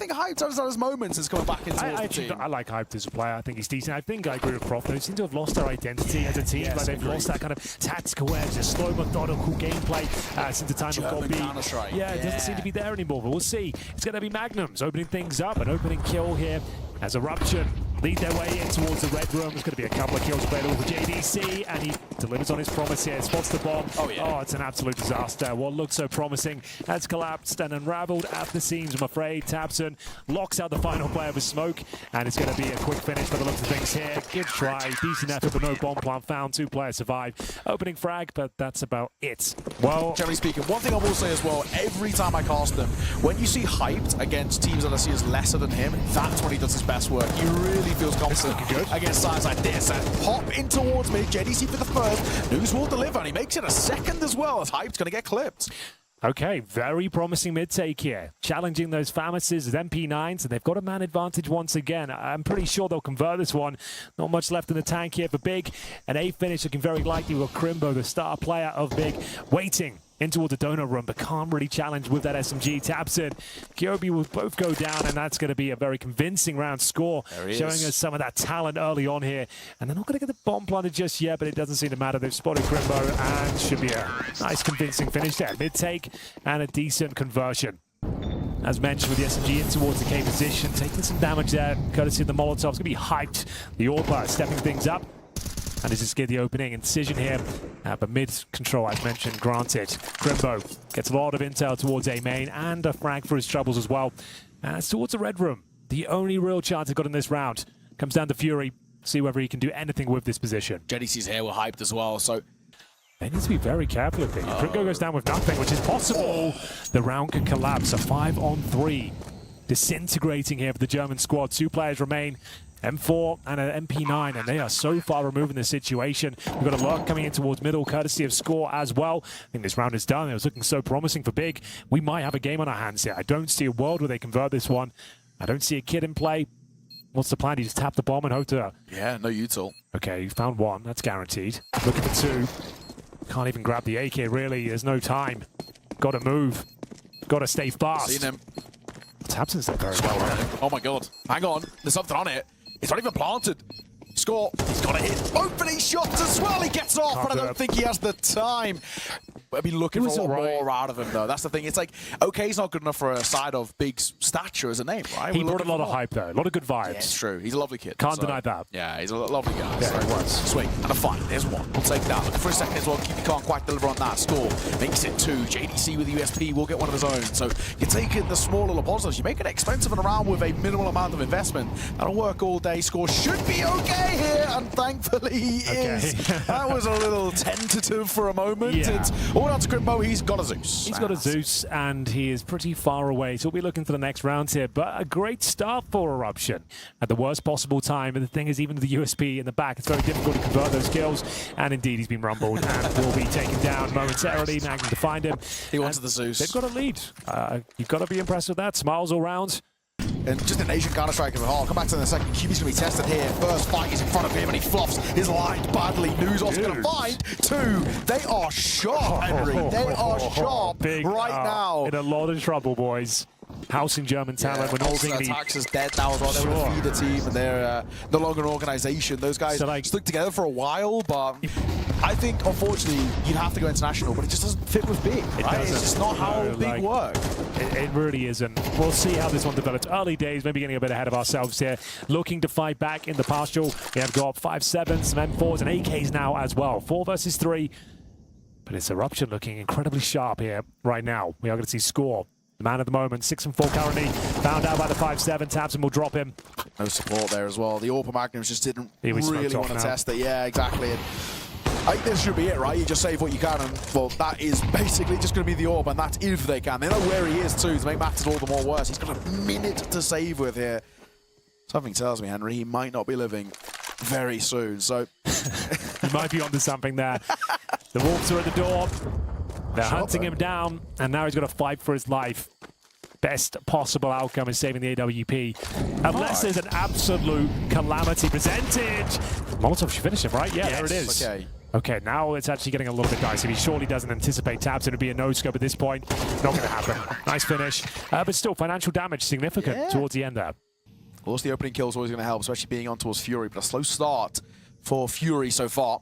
think Hyped has had his moments since coming back into the team. I like Hyped as a player. I think he's decent. I think I agree with Prof. They seem to have lost their identity as a team. Yes, like they've lost that kind of tactical edge, the slow, methodical gameplay since the time of God B. Yeah, it doesn't seem to be there anymore, but we'll see. It's going to be Magnums opening things up, an opening kill here as Eruption lead their way in towards the red room. There's going to be a couple of kills available for JDC, and he delivers on his promise here. Spots the bomb. Oh, it's an absolute disaster. What looked so promising has collapsed and unraveled at the seams, I'm afraid. Tabson locks out the final player with smoke, and it's going to be a quick finish by the looks of things here. Good try, decent effort, but no bomb plant found. 2 players survive. Opening frag, but that's about it. Well, generally speaking, one thing I will say as well, every time I cast them, when you see Hyped against teams that I see as lesser than him, that's when he does his best work. He really feels confident against sides like this. And pop in towards mid, JDC for the first. News will deliver, and he makes it a second as well, as Hyped's going to get clipped. Okay, very promising mid-take here. Challenging those Famuses with MP9s, and they've got a man advantage once again. I'm pretty sure they'll convert this one. Not much left in the tank here for Big. An A finish looking very likely with Crimbo, the star player of Big, waiting in towards the donor room, but can't really challenge with that SMG. Tabson, Kyobi will both go down, and that's going to be a very convincing round score, showing us some of that talent early on here. And they're not going to get the bomb planted just yet, but it doesn't seem to matter. They've spotted Crimbo, and should be a nice convincing finish there. Mid-take and a decent conversion. As mentioned, with the SMG in towards the K position, taking some damage there, courtesy of the Molotov. It's going to be Hyped. The Orpa stepping things up. And this is the opening incision here, but mid-control, as mentioned, granted. Crimbo gets a lot of intel towards A main and a frag for his troubles as well. And it's towards the red room. The only real chance he's got in this round comes down to Fury. See whether he can do anything with this position. JDC's here were Hyped as well, so they need to be very careful of it. Crimbo goes down with nothing, which is possible. The round can collapse. A 5-on-3 disintegrating here for the German squad. 2 players remain. M4 and an MP9, and they are so far removed in the situation. We've got a lot coming in towards middle, courtesy of Score as well. I think this round is done. It was looking so promising for Big. We might have a game on our hands here. I don't see a world where they convert this one. I don't see a kid in play. What's the plan? You just tap the bomb and hope to... Yeah, no util. Okay, you found 1. That's guaranteed. Looking for 2. Can't even grab the AK, really. There's no time. Got to move. Got to stay fast. Seen him. Tabson's there very well. Oh my god. Hang on. There's something on it. It's not even planted. Score. He's got to hit opening shots as well. He gets off, but I don't think he has the time. I've been looking for more out of him, though. That's the thing. It's like, okay, he's not good enough for a side of Big's stature as a name, right? He brought a lot of hype, though. A lot of good vibes. Yeah, it's true. He's a lovely kid. Can't deny that. Yeah, he's a lovely guy. Yeah, he was. Swing and a fight. There's 1. We'll take that. Looking for a second as well. QB can't quite deliver on that. Score makes it 2. JDC with USP will get one of his own. So you're taking the small little positives. You make it expensive and around with a minimal amount of investment. That'll work all day. Score should be okay here, and thankfully he is. That was a little tentative for a moment. Yeah. It's all down to Crimbo. He's got a Zeus. He's got a Zeus, and he is pretty far away, so we'll be looking for the next round here. But a great start for Eruption at the worst possible time. And the thing is, even with the USP in the back, it's very difficult to convert those kills. And indeed, he's been rumbled and will be taken down momentarily. Magnum to find him. He wanted the Zeus. They've got a lead. You've got to be impressed with that. Smiles all round. And just an Asian Counter-Strike as well. I'll come back to that in a second. QB's going to be tested here. First fight is in front of him, and he flops his line badly. News's going to find 2. They are sharp, Henry. They are sharp Big, right now. In a lot of trouble, boys. Housing German talent. Yeah, also Tax is dead now as well. They were a feeder team, and they're no longer an organization. Those guys stuck together for a while, but I think, unfortunately, you'd have to go international, but it just doesn't fit with Big, right? It's just not how Big work. It really isn't. We'll see how this one develops. Early days, maybe getting a bit ahead of ourselves here. Looking to fight back in the partial. We have got 5.7s, some M4s, and AKs now as well. 4 versus 3. But it's Eruption looking incredibly sharp here right now. We are going to see Score. The man at the moment, 6-4 currently, found out by the 5.7. Tabson will drop him. No support there as well. The Orpa Magnums just didn't really want to test it. Yeah, exactly. And I think this should be it, right? You just save what you can, and well, that is basically just going to be the Orb, and that's if they can. They know where he is too to make matters all the more worse. He's got a minute to save with here. Something tells me, Henry, he might not be living very soon. So he might be onto something there. The Wolves are at the door. They're hunting him down, and now he's got to fight for his life. Best possible outcome is saving the AWP. Unless there's an absolute calamity percentage. Molotov should finish him, right? Yeah, there it is. Okay. Okay, now it's actually getting a little bit dicey. He surely doesn't anticipate tabs. It'll be a no-scope at this point. Not going to happen. Nice finish. But still, financial damage significant towards the end there. Of course, the opening kill is always going to help, especially being on towards Fury, but a slow start for Fury so far.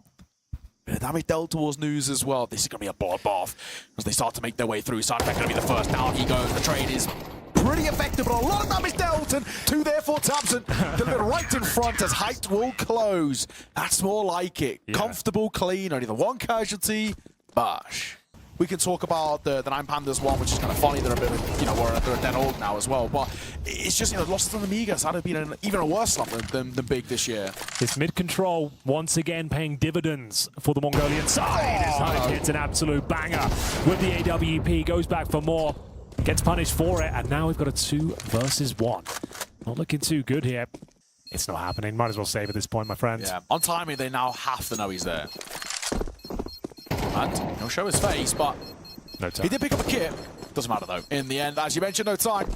Bit of damage dealt towards News as well. This is going to be a bloodbath as they start to make their way through. Side effect going to be the first. Down he goes. The trade is pretty effective, but a lot of damage dealt, and two there for Tabson. Delivered right in front as Hyped will close. That's more like it. Yeah. Comfortable, clean, only the one casualty. Bash. We can talk about the Nine Pandas one, which is kind of funny. They're a bit of, they're a dead org now as well. But it's just, losses on the Migas had been even a worse slump than Big this year. This mid control once again paying dividends for the Mongolian side. As Hype hits an absolute banger with the AWP, goes back for more, gets punished for it, and now we've got a 2 versus 1. Not looking too good here. It's not happening. Might as well save at this point, my friends. Yeah, on timing, they now have to know he's there. And he'll show his face, but no time. He did pick up a kit. Doesn't matter though. In the end, as you mentioned, no time.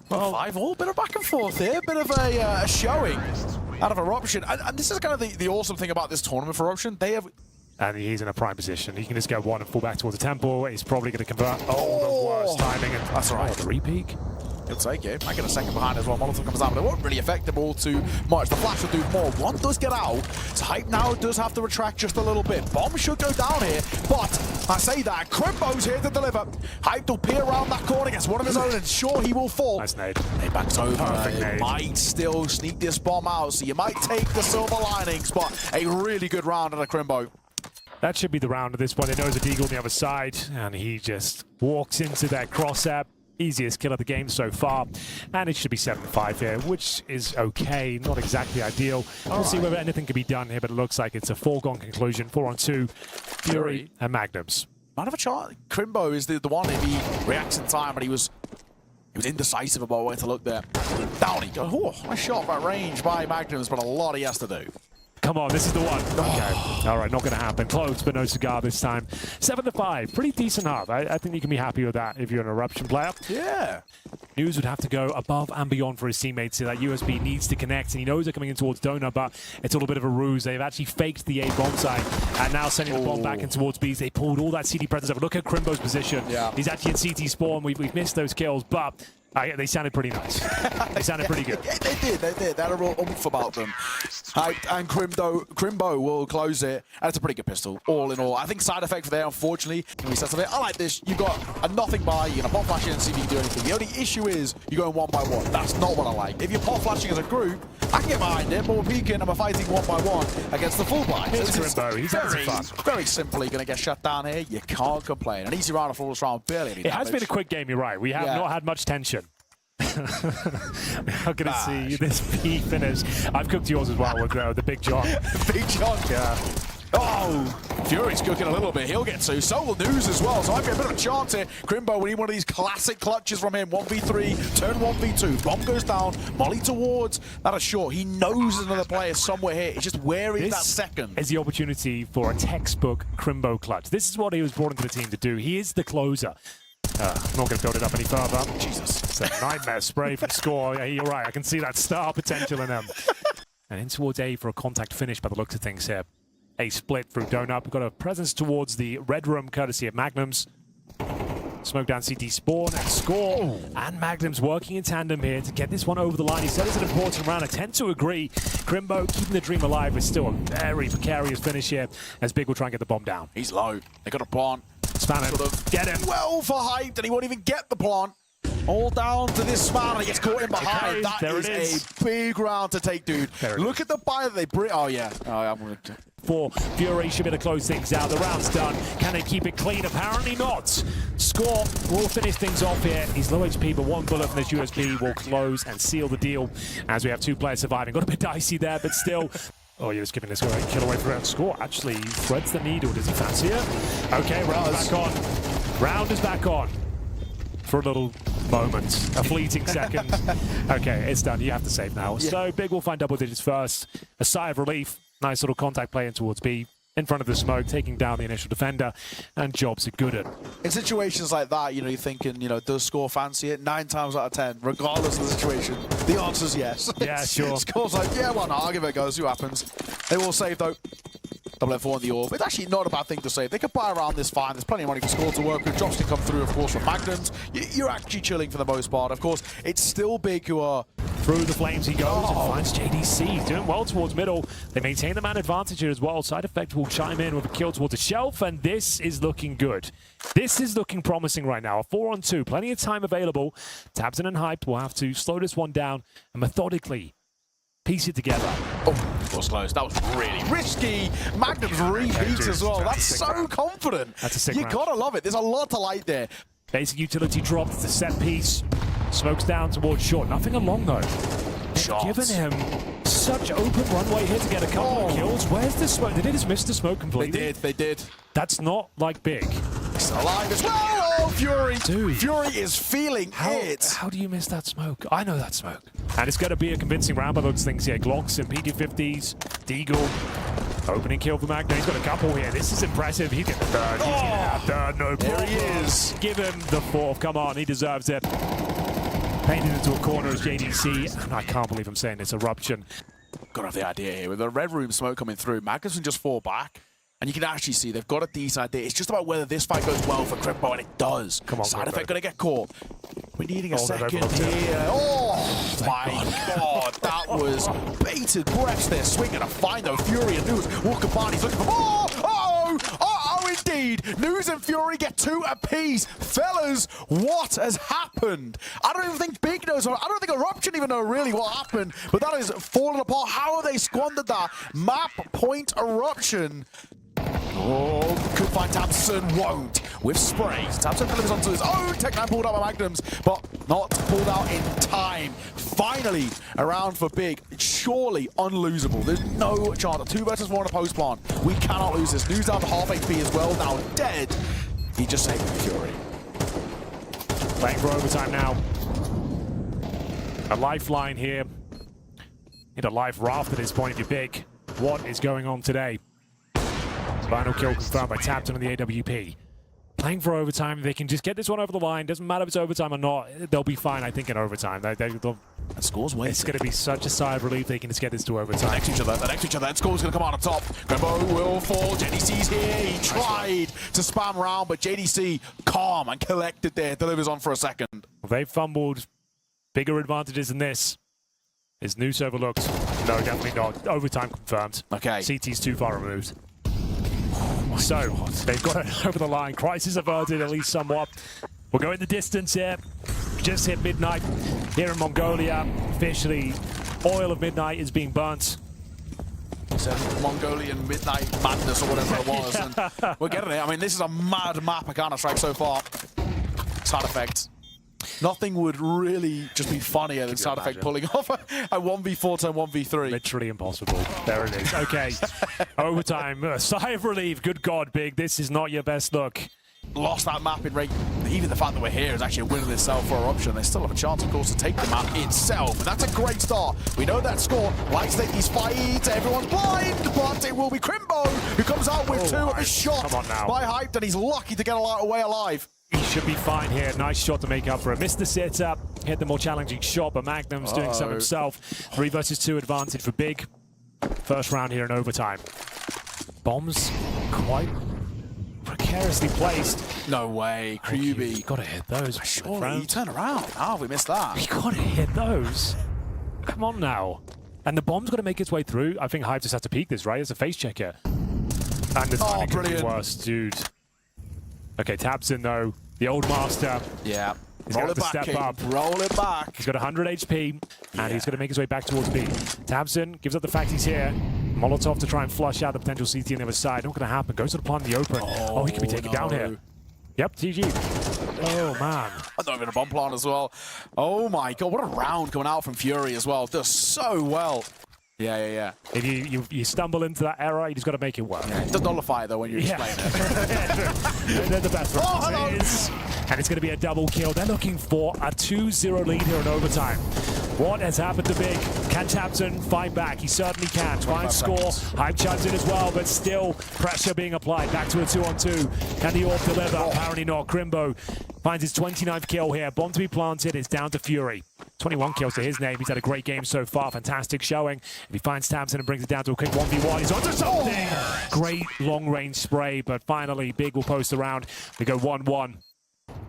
Well, 5-all, bit of back and forth here, bit of a showing out of Eruption. And this is kind of the awesome thing about this tournament for Eruption. They have. And he's in a prime position. He can just get one and fall back towards the temple. He's probably going to convert. Oh, the worst timing. And that's all right. The re-peek. He'll take it. Might get a second behind as well. Molotov comes out, but it won't really affect the ball too much. The flash will do more. One does get out. So Hype now does have to retract just a little bit. Bomb should go down here, but I say that Crimbo's here to deliver. Hype will peer around that corner, gets one of his own, and sure he will fall. Nice nade. Nade backs over. Might still sneak this bomb out, so you might take the silver linings, but a really good round out of Crimbo. That should be the round at this point. They know there's a Deagle on the other side, and he just walks into that cross-app. Easiest kill of the game so far, and it should be 7-5 here, which is okay, not exactly ideal. We'll see whether anything can be done here, but it looks like it's a foregone conclusion. 4-on-2, Fury and Magnums. Might have a chance. Crimbo is the one if he reacts in time, but he was indecisive about where to look there. Down he goes. Oh, nice shot by range by Magnums, but a lot he has to do. Come on, this is the one. Okay. All right, not going to happen. Close, but no cigar this time. 7-5. Pretty decent half. I think you can be happy with that if you're an Eruption player. Yeah. News would have to go above and beyond for his teammates. So that USB needs to connect, and he knows they're coming in towards Donut, but it's a little bit of a ruse. They've actually faked the A bomb side, and now sending the bomb back in towards B. They pulled all that CT presence over. Look at Crimbo's position. Yeah. He's actually in CT spawn. We've missed those kills, but they sounded pretty nice. They sounded pretty good. Yeah, they did. They had a real oomph about them. And Crimbo will close it. And it's a pretty good pistol, all in all. I think side effect for there, unfortunately, can be set of it. I like this. You've got a nothing by, you're going to pop flash in and see if you can do anything. The only issue is you're going 1 by 1. That's not what I like. If you're pop flashing as a group, I can get behind it, but we're peeking and we're fighting 1 by 1 against the full buy. Here's Crimbo. He's very simply going to get shut down here. You can't complain. An easy round of full round, barely any damage. It has been a quick game, you're right. We have not had much tension. We're going to see this B finish. I've cooked yours as well with the Big John. Big John, yeah. Oh, Fury's cooking a little bit. He'll get 2. So will News as well. So I've got a bit of a chance here. Crimbo, we need one of these classic clutches from him. 1v3, turn 1v2. Bomb goes down. Molly towards. That is sure. He knows there's another player somewhere here. It's just where is that second? Is the opportunity for a textbook Crimbo clutch. This is what he was brought into the team to do. He is the closer. I'm not going to build it up any further. Jesus. It's a nightmare spray from Score. Yeah, you're right. I can see that star potential in him. And in towards A for a contact finish by the looks of things here. A split through Donut. We've got a presence towards the red room, courtesy of Magnums. Smoke down CT spawn and Score. Ooh. And Magnums working in tandem here to get this one over the line. He said it's an important round. I tend to agree. Crimbo keeping the dream alive with still a very precarious finish here as Big will try and get the bomb down. He's low. They got a plant. Spam it. Get him. Well for Hyped, and he won't even get the plant. All down to this man, and he gets caught in behind. Okay, that is a big round to take, dude. Look at the buy that they bring. Oh, yeah. Oh, I'm going to... For Fury should be able to close things out. The round's done. Can they keep it clean? Apparently not. Score will finish things off here. He's low HP, but 1 bullet from this USB will close and seal the deal as we have 2 players surviving. Got a bit dicey there, but still... Oh, you're just giving this guy a kill away for round. Score actually threads the needle. Does he fancy it? Okay, round back on. Round is back on. For a little moment, a fleeting second. Okay, it's done. You have to save now. Yeah. So Big will find double digits first. A sigh of relief. Nice little contact play in towards B. In front of the smoke, taking down the initial defender, and jobs are good at. In situations like that, you're thinking, does Score fancy it? 9 times out of 10, regardless of the situation, the answer's yes. Yeah, sure. Score's like, yeah, why not? I'll give it a go, see what happens. They will save, though. Double F4 on the orb. It's actually not a bad thing to say. If they can buy around this fine, there's plenty of money for score to work with. Drops can come through, of course, from Magnums. You're actually chilling for the most part. Of course, it's still Big who are... Through the flames he goes and finds JDC. Doing well towards middle. They maintain the man advantage here as well. Side Effect will chime in with a kill towards the shelf, and this is looking good. This is looking promising right now. A 4-on-2. Plenty of time available. Tabson and Hyped will have to slow this one down and methodically piece it together. Oh, that was close. That was really risky. Magnum's repeats as well. That's so confident. That's a sick You round. Gotta love it. There's a lot to like there. Basic utility dropped. The set piece. Smokes down towards short. Nothing along though. Shots. Giving him such open runway here to get a couple of kills. Where's the smoke? Did they just miss the smoke completely? They did. That's not like Big. He's alive as well. Oh, Fury. Dude. Fury is feeling it. How do you miss that smoke? I know that smoke. And it's going to be a convincing round by those things here. Glocks and PD-50s. Deagle. Opening kill for Magna. He's got a couple here. This is impressive. He's getting the third. He's getting that third. No problem. There he is. Give him the fourth. Come on. He deserves it. Painted into a corner as JDC. And I can't believe I'm saying this. Eruption. Got to have the idea here. With the red room smoke coming through, Magnus can just fall back. And you can actually see they've got a decent idea. It's just about whether this fight goes well for Crimbo, and it does. Come on, Side Crimbo. Effect going to get caught. We're needing a second everyone's here. Oh, my God. That was bated breaths there. Swinging a find, though. Fury and News. Walker Barney's looking for more. Indeed. News and Fury get 2 apiece. Fellas, what has happened? I don't even think Big knows. I don't think Eruption even know really what happened. But that is falling apart. How have they squandered that? Map point Eruption. Oh, could find Tabson, won't. With sprays, Tabson delivers onto his own. Tech9 pulled out by Magnums, but not pulled out in time. Finally, around for Big. Surely unlosable. There's no chance. 2 versus 1 on a post plant. We cannot lose this. News down to half HP as well, now dead. He just saved Fury. Playing for overtime now. A lifeline here. Need a life raft at this point if you're Big. What is going on today? Final kill confirmed by Tabton on the AWP. Playing for overtime. They can just get this one over the line. Doesn't matter if it's overtime or not. They'll be fine, I think, in overtime. They'll And scores waiting. It's going to be such a sigh of relief they can just get this to overtime. Next to each other, and score's going to come out on top. Grimbo will fall. JDC's here. He tried to spam around, but JDC calm and collected there. Delivers on for a second. Well, they've fumbled bigger advantages than this. Is Noose overlooked? No, definitely not. Overtime confirmed. Okay. CT's too far removed. So, they've got it over the line. Crisis averted, at least somewhat. We're going the distance here. Just hit midnight here in Mongolia. Officially, oil of midnight is being burnt. So Mongolian midnight madness or whatever it was. And we're getting it. I mean, this is a mad map of Counter-Strike so far. Side Effect. Nothing would really just be funnier than Side Effect pulling off a 1v4 to 1v3. Literally impossible. There it is. Okay. Overtime. Sigh of relief. Good God, Big. This is not your best look. Lost that map in rate. Even the fact that we're here is actually a win in itself for Eruption. They still have a chance, of course, to take the map itself. And that's a great start. We know that score. Likes to take these fights. Everyone's blind, but it will be Crimbo who comes out with 2 of his shots by Hyped, and he's lucky to get away alive. He should be fine here. Nice shot to make up for it. Missed the setup. Hit the more challenging shot, but Magnum's doing some himself. 3 versus 2 advantage for Big. First round here in overtime. Bombs quite precariously placed. No way, Kryubi. You gotta hit those. Surely, you turn around. How have we missed that? You gotta hit those. Come on now. And the bomb's gotta make its way through. I think Hive just has to peek this, right? It's a face checker. And the timing could be worse, dude. Okay, Tabson though. The old master. Yeah. He's going to step up. Roll it back. He's got 100 HP, and he's going to make his way back towards B. Tabson gives up the fact he's here. Molotov to try and flush out the potential CT on the other side. Not going to happen. Goes to the plant in the open. Oh, he could be taken down here. Yep, TG. Oh, man. I thought even a bomb plant as well. Oh, my God. What a round coming out from Fury as well. Does so well. Yeah. If you stumble into that error, you just got to make it work. Yeah, it does nullify it, though, when you explain it. They're the best. And it's going to be a double kill. They're looking for a 2-0 lead here in overtime. What has happened to Big? Can Tabson fight back? He certainly can. Try and score. Hype chimes in as well, but still pressure being applied. Back to a 2-on-2. Can the Orb deliver? Apparently not. Crimbo finds his 29th kill here. Bomb to be planted. It's down to Fury. 21 kills to his name. He's had a great game so far. Fantastic showing. If he finds Tabson and brings it down to a quick 1v1, he's onto something. Great long-range spray, but finally Big will post around. We go 1-1.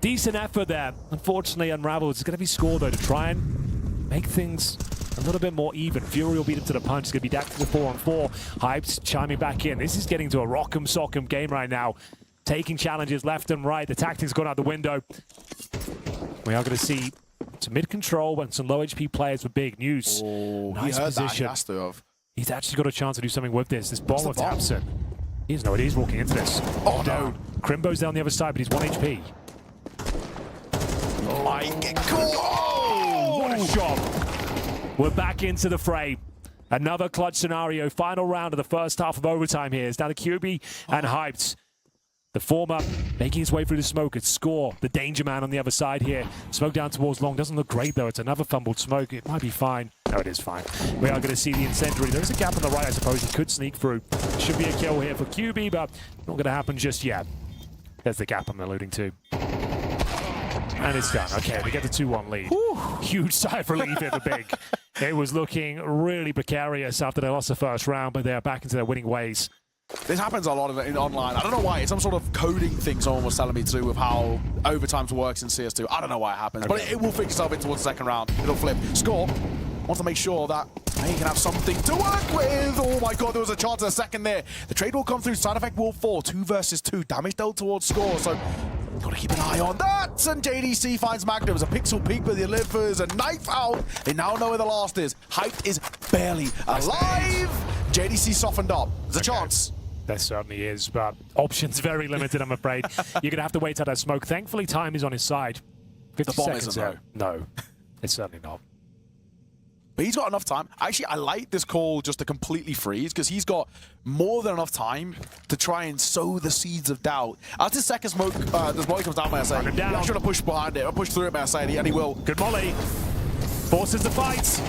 Decent effort there. Unfortunately, unraveled. It's going to be scored, though, to try and make things a little bit more even. Fury will beat him to the punch. It's going to be back to the 4-on-4. Hypes chiming back in. This is getting to a rock'em sock'em game right now. Taking challenges left and right. The tactics gone out the window. We are going to see some mid-control and some low HP players with Big news. Oh, nice position. He has to have. He's actually got a chance to do something with this. This bomb of Tabson. He has no idea he's walking into this. Oh, no. Crimbo's down the other side, but he's 1 HP. My God. Oh, what a shot. We're back into the fray. Another clutch scenario. Final round of the first half of overtime here. It's down to QB and Hyped. The former making his way through the smoke. It's Score, the danger man on the other side here. Smoke down towards Long. Doesn't look great, though. It's another fumbled smoke. It might be fine. No, it is fine. We are going to see the incendiary. There's a gap on the right, I suppose. He could sneak through. Should be a kill here for QB, but not going to happen just yet. There's the gap I'm alluding to. And it's done. Okay, we get the 2-1 lead. Whew. Huge sigh of relief here for Big. It was looking really precarious after they lost the first round, but they are back into their winning ways. This happens a lot of it in online. I don't know why. It's some sort of coding thing someone was telling me to do with how overtime works in CS2. I don't know why it happens, but it will fix itself in towards the second round. It'll flip. Score wants to make sure that he can have something to work with. Oh my God, there was a chance in a second there. The trade will come through. Side effect will fall. 2 versus 2. Damage dealt towards Score. So got to keep an eye on that. And JDC finds Magnum. It's a pixel peek, but delivers a knife out. They now know where the last is. Hyped is barely alive. JDC softened up. There's a chance. There certainly is, but options very limited, I'm afraid. You're going to have to wait out that smoke. Thankfully, time is on his side. 50 the bomb seconds isn't, though. No, it's certainly not. But he's got enough time. Actually, I like this call just to completely freeze, because he's got more than enough time to try and sow the seeds of doubt. As the second smoke, the molly comes down, MESA. He's trying to push behind it, or push through it, MESA, and he will. Good molly. Forces the fight.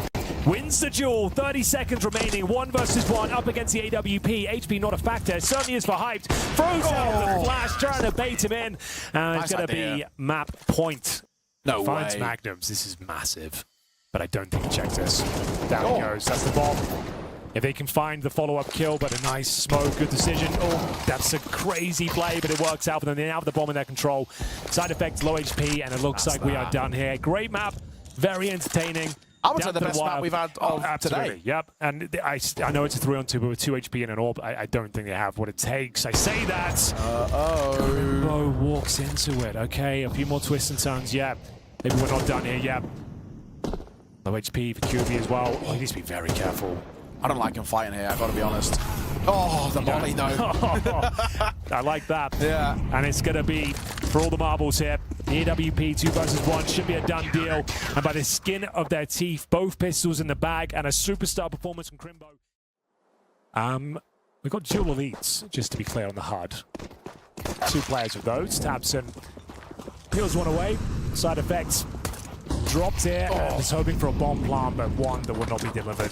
Wins the duel. 30 seconds remaining. 1 versus 1 up against the AWP. HP not a factor. It certainly is for Hyped. Throws out the flash, trying to bait him in. And it's going to be map point. No Finds way. Magnums. This is massive. But I don't think he checked this. Down he goes. That's the bomb. If they can find the follow-up kill, but a nice smoke, good decision. Oh, that's a crazy play, but it works out for them. They now have the bomb in their control. Side effects, low HP, and it looks like we are done here. Great map. Very entertaining. I would say the best map we've had today. Yep, and I know it's a 3-on-2, but with 2 HP and an orb, I don't think they have what it takes. I say that. Crimbo walks into it. Okay, a few more twists and turns. Yeah, maybe we're not done here yet. Low HP for QB as well. Oh, he needs to be very careful. I don't like him fighting here, I've got to be honest. Oh, the molly, no. I like that. Yeah. And it's going to be for all the marbles here. The AWP 2 versus 1 should be a done deal. And by the skin of their teeth, both pistols in the bag and a superstar performance from Crimbo. We've got dual elites, just to be clear on the HUD. 2 players of those. Tabson peels one away. Side effects dropped here. And was hoping for a bomb plant, but one that would not be delivered.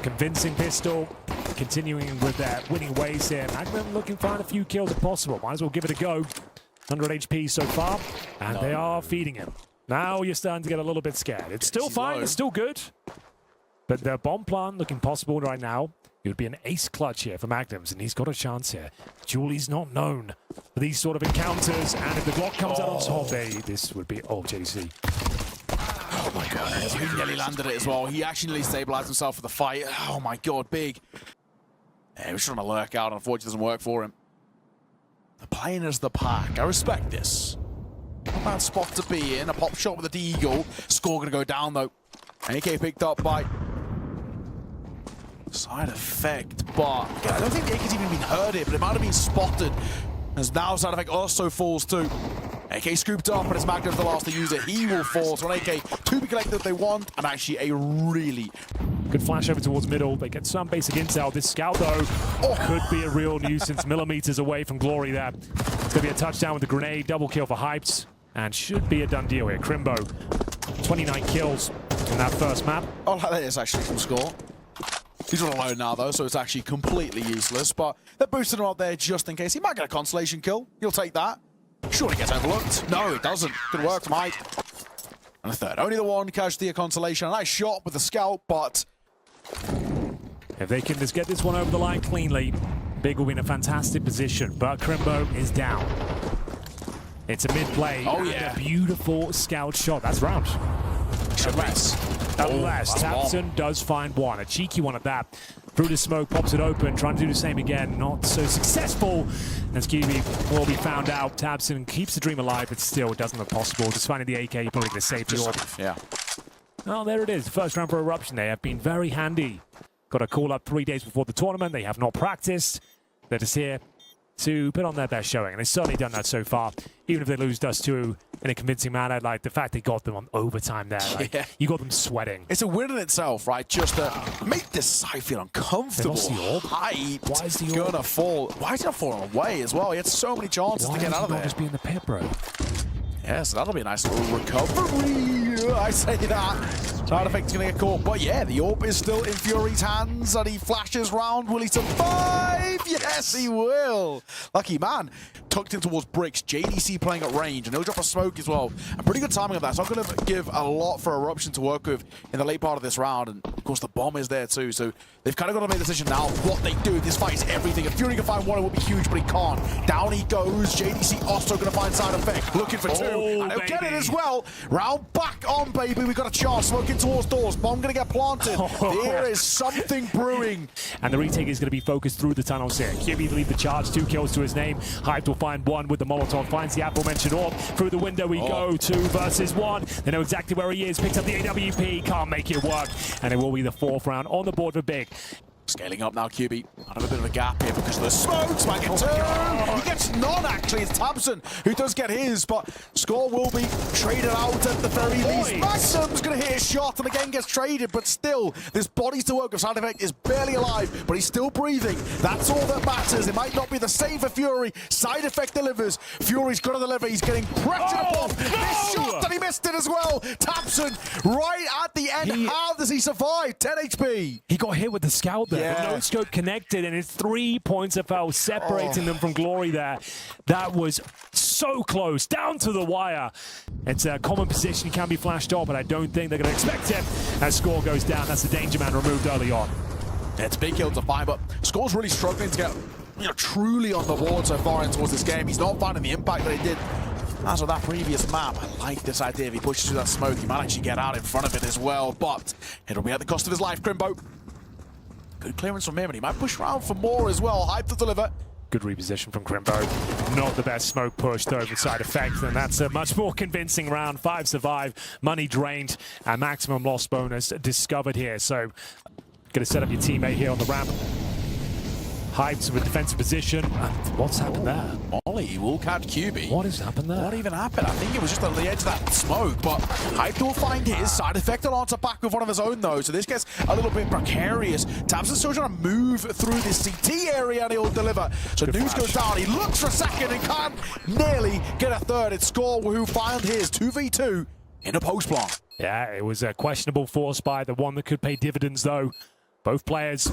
Convincing pistol. Continuing with their winning ways here. Magnum looking to find a few kills if possible. Might as well give it a go. 100 HP so far, and they are feeding him. Now you're starting to get a little bit scared. It's still fine, it's still good. But the bomb plant looking possible right now. It would be an ace clutch here for Magnums, and he's got a chance here. Julie's not known for these sort of encounters, and if the Glock comes out on top, this would be... Oh, JDC. Oh my God, he nearly landed it as well. He actually nearly stabilized himself for the fight. Oh my God, Big. Yeah, he was trying to lurk out, unfortunately it doesn't work for him. The playing as the pack. I respect this. Not a bad spot to be in. A pop shot with the Deagle. Score gonna go down though. AK picked up by Side effect, but I don't think the AK's even been heard it, but it might have been spotted. As now Side effect also falls too. AK scooped up, and it's Magnum the last to use it. He will fall. So an AK to be collected if they want, and actually a really good flash over towards middle. They get some basic intel. This scout, though, could be a real nuisance. Millimeters away from glory there. It's going to be a touchdown with the grenade. Double kill for Hyped. And should be a done deal here. Crimbo, 29 kills. in that first map. Oh, that is actually some score. He's all alone now, though, so it's actually completely useless. But they're boosting him out there just in case. He might get a consolation kill. He'll take that. Surely gets overlooked. No, it doesn't. Good work from Hype. And a third. Only the one casualty of consolation. A nice shot with the scout, but... if they can just get this one over the line cleanly, Big will be in a fantastic position. But Crimbo is down. It's a mid-play. Oh, yeah. A beautiful scout shot. That's round. Unless Tabson does find one. A cheeky one at that. Through the smoke, pops it open, trying to do the same again. Not so successful. As QB will be found out. Tabson keeps the dream alive, but still it doesn't look possible. Just finding the AK, pulling the safety off. Yeah. Oh, there it is. First round for Eruption. They have been very handy. Got a call up 3 days before the tournament. They have not practiced. They're just here to put on their best showing, and they've certainly done that so far. Even if they lose Dust 2 in a convincing manner, like the fact they got them on overtime there, like, yeah. You got them sweating. It's a win in itself, right? Just to make this side feel uncomfortable. Hyped. Why is the orb gonna fall? Why is he not falling away as well? He had so many chances to get out of there. Just be in the pit, bro. Yeah, so that'll be a nice little recovery. I say that. Side effect's gonna get caught, but yeah, the orb is still in Fury's hands, and he flashes round. Will he survive? Yes, he will. Lucky man. Tucked in towards bricks. JDC playing at range, and he'll drop a smoke as well. And pretty good timing of that. So I'm going to give a lot for Eruption to work with in the late part of this round. And of course, the bomb is there too. So they've kind of got to make a decision now what they do. This fight is everything. If Fury can find one, it will be huge, but he can't. Down he goes. JDC also going to find side effect. Looking for two. And he'll get it as well. Round back on, baby. We got a chance. Smoking towards doors. Bomb going to get planted. There is something brewing. And the retake is going to be focused through the tunnels here. QB lead the charge. 2 kills to his name. Hype will find one with the Molotov. Finds the aforementioned orb. Through the window we go. 2 versus 1. They know exactly where he is. Picks up the AWP. Can't make it work. And it will be the 4th round on the board for Big. Scaling up now, QB. Out of a bit of a gap here because of the smokes. Might get 2. He gets none, actually. It's Tabson who does get his, but score will be traded out at the very least. Maxim's going to hit a shot and again gets traded, but still, this body's to work of side effect is barely alive, but he's still breathing. That's all that matters. It might not be the same for Fury. Side effect delivers. Fury's got to deliver. He's getting pressured upon. This shot, and he missed it as well. Tabson right at the end. How does he survive? 10 HP. He got hit with the scout there. Yeah. No scope connected, and it's 3 points of foul separating them from glory there. That was so close, down to the wire. It's a common position, can be flashed off, but I don't think they're going to expect it. As score goes down, that's the danger man removed early on. It's big kill to find, but Score's really struggling to get truly on the board so far in towards this game. He's not finding the impact that he did as with that previous map. I like this idea. If he pushes through that smoke, he might actually get out in front of it as well, but it'll be at the cost of his life. Crimbo. Good clearance from him, and he might push around for more as well. Hype to deliver. Good reposition from Crimbo. Not the best smoke push, though, with side effect, and that's a much more convincing round. 5 survive, money drained, and maximum loss bonus discovered here. So, going to set up your teammate here on the ramp. Hyped with defensive position. And what's happened there? Molly will catch QB. What has happened there? What even happened? I think it was just on the edge of that smoke, but Hyped will find his side effect and answer back with one of his own, though. So this gets a little bit precarious. Tabson's still trying to move through this CT area, and he'll deliver. So News goes down. He looks for a second and can't nearly get a third. It's Score who found his 2v2 in a post plant. Yeah, it was a questionable force buy, the one that could pay dividends, though. Both players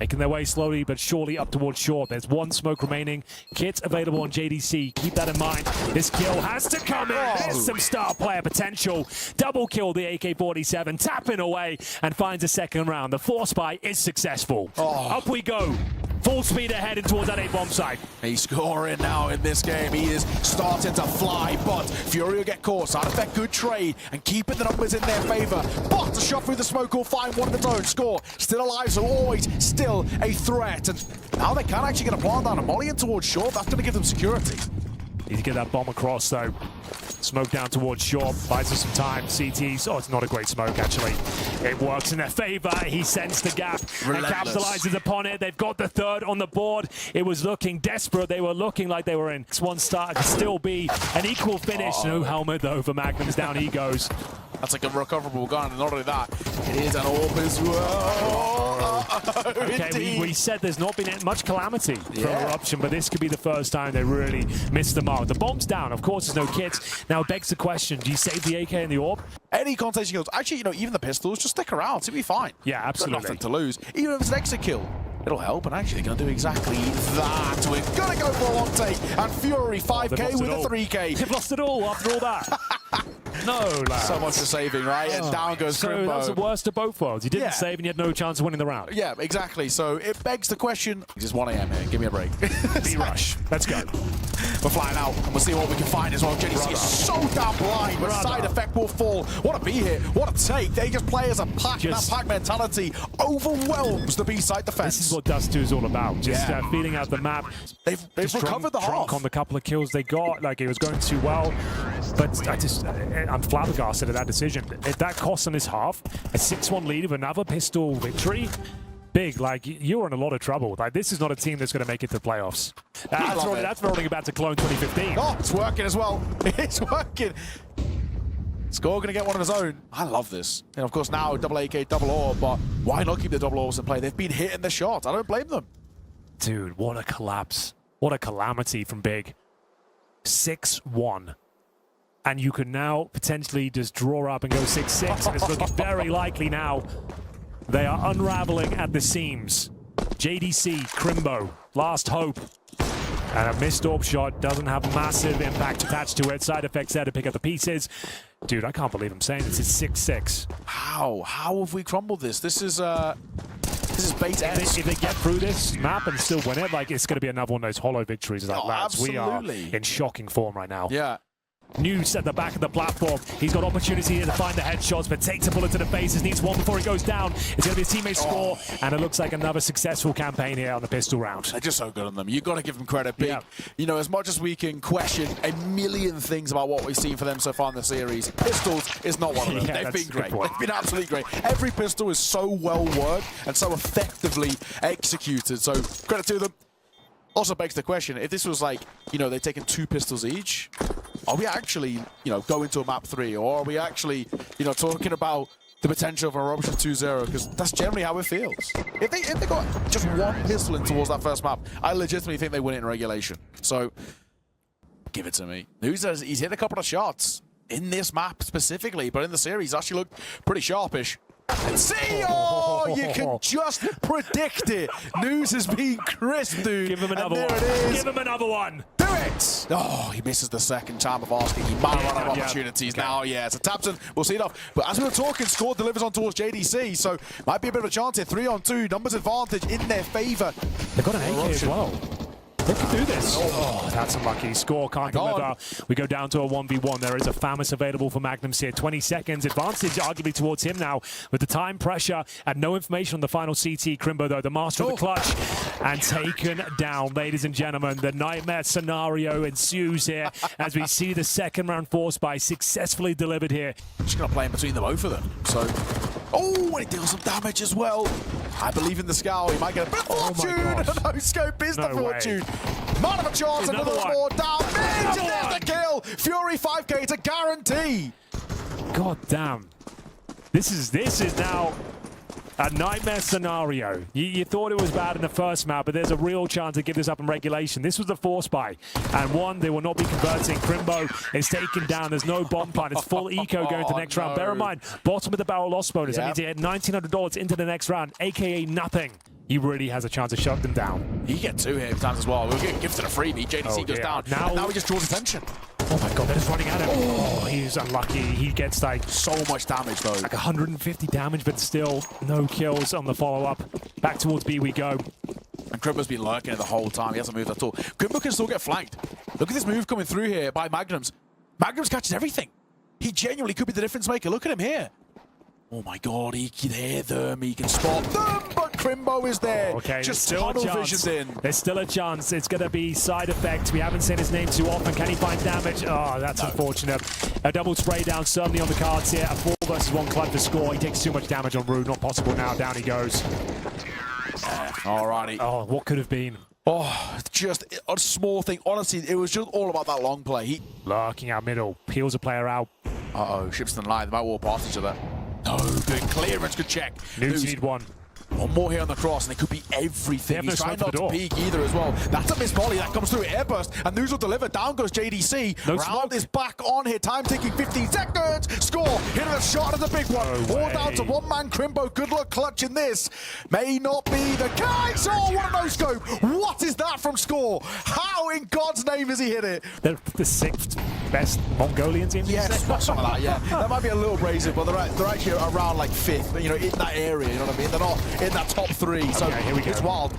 making their way slowly but surely up towards short. There's 1 smoke remaining. Kit available on JDC. Keep that in mind. This kill has to come in. There's some star player potential. Double kill the AK-47. Tapping away and finds a second round. The force buy is successful. Up we go. Full speed ahead and towards that A-bomb site. He's scoring now in this game. He is starting to fly, but Fury will get caught. Side effect, good trade, and keeping the numbers in their favor. But a shot through the smoke will find one of its own. Score still alive, so always still a threat. And now they can actually get a plant down. A molly in towards short. That's going to give them security. Need to get that bomb across, though. Smoke down towards short, buys us some time. CTs, it's not a great smoke, actually. It works in their favor. He sensed the gap and capitalizes upon it. They've got the 3rd on the board. It was looking desperate. They were looking like they were in 1 star. Could still be an equal finish. No helmet, though, for Magnums. Down he goes. That's like a recoverable gun, and not only that, it is an orb as well. Okay, we said there's not been much calamity from Eruption, but this could be the first time they really missed the mark. The bomb's down. Of course, there's no kits. Now it begs the question, do you save the AK and the AWP? Any contention kills. Actually, you know, even the pistols, just stick around. It'll be fine. Yeah, absolutely. Got nothing to lose. Even if it's an exit kill, it'll help. And actually, they're going to do exactly that. We're going to go for a long take. And Fury, 5K with a 3K. They've lost it all after all that. No, lads. So much for saving, right? And down goes Crimbo. So that was the worst of both worlds. You didn't save and you had no chance of winning the round. Yeah, exactly. So it begs the question. It's just 1 AM here. Give me a break. B-rush. Let's go. We're flying out, and we'll see what we can find as well. JDC is so damn blind, but side effect will fall. What a B hit. What a take. They just play as a pack. That pack mentality overwhelms the B-side defense. This is what Dust 2 is all about. Just feeling out the map. They've recovered the half. On the couple of kills they got. Like, it was going too well. But I'm flabbergasted at that decision. That cost them his half. A 6-1 lead with another pistol victory. Big, like, you're in a lot of trouble. Like, this is not a team that's going to make it to the playoffs. That's rolling about to clone 2015. Oh, it's working as well. It's working. Score going to get one of his own. I love this. And of course now double AK, double AWP, but why not keep the double AWPs in play? They've been hitting the shot. I don't blame them. Dude, what a collapse. What a calamity from Big. 6-1. And you can now potentially just draw up and go 6-6. And it's looking very likely now. They are unraveling at the seams. JDC, Crimbo, last hope. And a missed AWP shot doesn't have massive impact attached to it. Side effects there to pick up the pieces. Dude, I can't believe I'm saying this is 6-6. How have we crumbled this? This is bait. If they get through this map and still win it, like, it's going to be another one of those hollow victories. Like, lads, we are in shocking form right now. Yeah. News at the back of the platform. He's got opportunity here to find the headshots, but takes a bullet to the faces. Needs one before he goes down. It's going to be a teammate score, and it looks like another successful campaign here on the pistol round. They're just so good on them. You've got to give them credit. Big. You know, as much as we can question a million things about what we've seen for them so far in the series, pistols is not one of them. They've been great. They've been absolutely great. Every pistol is so well worked and so effectively executed. So credit to them. Also begs the question, if this was like, you know, they've taken 2 pistols each, are we actually, you know, going to a map 3? Or are we actually, you know, talking about the potential of an Eruption 2-0? Because that's generally how it feels. If they got just 1 pistol in towards that first map, I legitimately think they win it in regulation. So, give it to me. He's hit a couple of shots in this map specifically, but in the series, actually looked pretty sharpish. See, you can just predict it. News has been crisp, dude. Give him another one. There it is. Give him another one. Do it. Oh, he misses the second time of asking. He might run out of opportunities now. Yeah, so Tapson, we'll see it off. But as we were talking, Score delivers on towards JDC, so might be a bit of a chance here. 3-on-2, numbers advantage in their favor. They've got an AK as well. They can do this. Oh, that's unlucky. Score can't deliver. We go down to a 1v1. There is a FAMAS available for Magnums here. 20 seconds. Advantage arguably towards him now with the time pressure and no information on the final CT. Crimbo, though, the master of the clutch. And taken down, ladies and gentlemen. The nightmare scenario ensues here as we see the second round force buy successfully delivered here. Just going to play in between the both of them. So, oh, he deals some damage as well. I believe in the Scowl. He might get a bit of fortune. No scope is the fortune. Not of a chance. Another more down. There's the kill. Fury 5K. It's a guarantee. God damn. This is now a nightmare scenario. You thought it was bad in the first map, but there's a real chance to give this up in regulation. This was the force buy. And one, they will not be converting. Crimbo is taken down. There's no bomb plant. It's full eco going to the next round. Bear in mind, bottom of the barrel loss bonus. That means he had $1,900 into the next round, a.k.a. nothing. He really has a chance to shut them down. He get 2 hit times as well. We'll get gifted a freebie. JDC goes down. Now he just draws attention. Oh my god, they're just running at him. Oh, he's unlucky. He gets like so much damage though. Like 150 damage, but still no kills on the follow-up. Back towards B we go. And Crimbo's been lurking it the whole time. He hasn't moved at all. Crimbo can still get flanked. Look at this move coming through here by Magnums. Magnums catches everything. He genuinely could be the difference maker. Look at him here. Oh my god, he can hear them, he can spot them, but Crimbo is there. Okay, just tunnel visioned in. There's still a chance. It's going to be side effect. We haven't seen his name too often. Can he find damage? Oh, that's unfortunate. A double spray down certainly on the cards here. A 4 versus 1 clutch to score. He takes too much damage on Rude. Not possible now. Down he goes. Alrighty. Oh, what could have been? Oh, just a small thing. Honestly, it was just all about that long play. Lurking out middle. Peels a player out. Uh-oh, ships in the line. They might walk past each other. No, good clearance, good check. News need one. One more here on the cross, and it could be everything. He's trying not to peek either as well. That's a missed volley that comes through airburst, and News will deliver. Down goes JDC. No Round smoke. is back on here. Time ticking, 15 seconds. Score. Hit a shot at the big one. All down to one man. Crimbo. Good luck clutching this. May not be the case. Oh, what a no scope. What is that from Score? How in God's name has he hit it? They're the 6th best Mongolian team. Yes, something like that, yeah. That might be a little brazen, but they're actually around like 5th, you know, in that area, you know what I mean? They're not in that top 3, so okay, here we go. It's wild.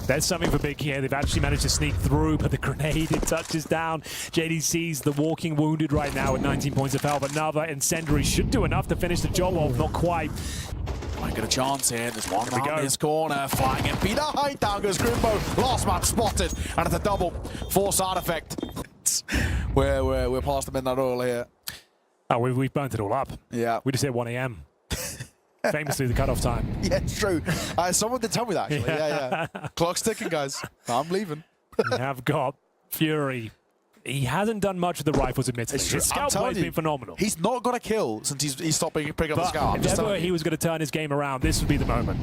There's something for Big here. They've actually managed to sneak through, but the grenade, it touches down. JDC's the walking wounded right now at 19 points of health. Another incendiary should do enough to finish the job off, not quite. Might get a chance here. There's one around this corner. Flying and beat height. Down goes Crimbo. Last man spotted. And it's a double. 4 side effect. We're past the midnight oil here. Oh, we've burnt it all up. Yeah. We just hit 1 a.m. Famously the cutoff time. Yeah, it's true. Someone did tell me that, actually. Yeah. Clock's ticking, guys. I'm leaving. We have got Fury. He hasn't done much with the rifles, admittedly. His scout play's been phenomenal. He's not got a kill since he's stopped picking up the scout. If ever he was going to turn his game around, this would be the moment.